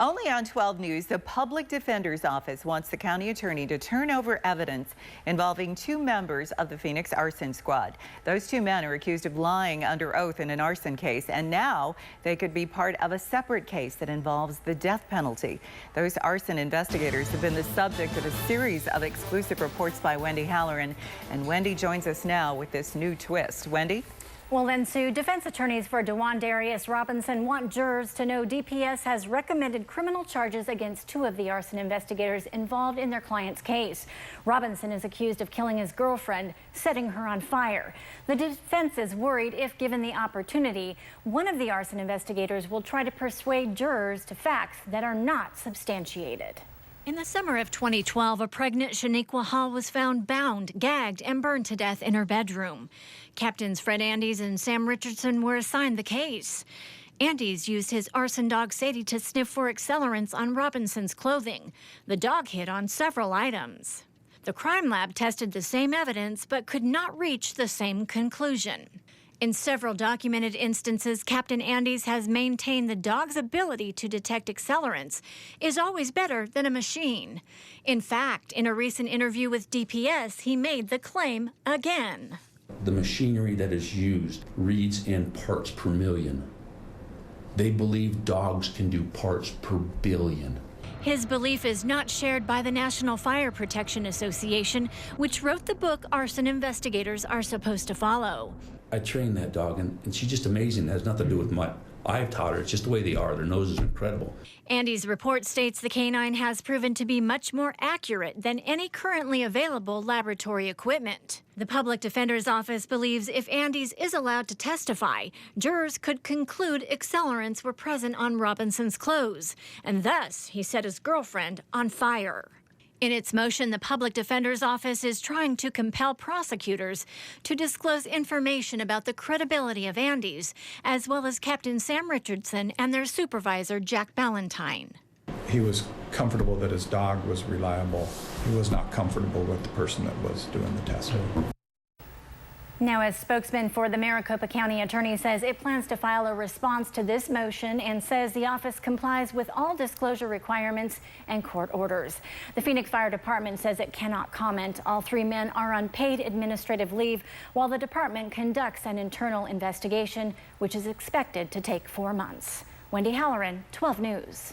Only on 12 News, the Public Defender's Office wants the county attorney to turn over evidence involving 2 members of the Phoenix arson squad. Those 2 men are accused of lying under oath in an arson case, and now they could be part of a separate case that involves the death penalty. Those arson investigators have been the subject of a series of exclusive reports by Wendy Halloran, and Wendy joins us now with this new twist. Wendy? Well, then, Sue, defense attorneys for DeJuan Darius Robinson want jurors to know DPS has recommended criminal charges against 2 of the arson investigators involved in their client's case. Robinson is accused of killing his girlfriend, setting her on fire. The defense is worried if given the opportunity, one of the arson investigators will try to persuade jurors to facts that are not substantiated. In the summer of 2012, a pregnant Shaniqua Hall was found bound, gagged, and burned to death in her bedroom. Captains Fred Andes and Sam Richardson were assigned the case. Andes used his arson dog Sadie to sniff for accelerants on Robinson's clothing. The dog hit on several items. The crime lab tested the same evidence but could not reach the same conclusion. In several documented instances, Captain Andes has maintained the dog's ability to detect accelerants is always better than a machine. In fact, in a recent interview with DPS, he made the claim again. The machinery that is used reads in parts per million. They believe dogs can do parts per billion. His belief is not shared by the National Fire Protection Association, which wrote the book arson investigators are supposed to follow. I trained that dog, and she's just amazing. It has nothing to do with what I've taught her. It's just the way they are. Their nose is incredible. Andy's report states the canine has proven to be much more accurate than any currently available laboratory equipment. The Public Defender's Office believes if Andes is allowed to testify, jurors could conclude accelerants were present on Robinson's clothes, and thus he set his girlfriend on fire. In its motion, the Public Defender's Office is trying to compel prosecutors to disclose information about the credibility of Andes, as well as Captain Sam Richardson and their supervisor, Jack Ballantyne. He was comfortable that his dog was reliable. He was not comfortable with the person that was doing the testing. Now, a spokesman for the Maricopa County Attorney says it plans to file a response to this motion and says the office complies with all disclosure requirements and court orders. The Phoenix Fire Department says it cannot comment. All 3 men are on paid administrative leave while the department conducts an internal investigation, which is expected to take 4 months. Wendy Halloran, 12 News.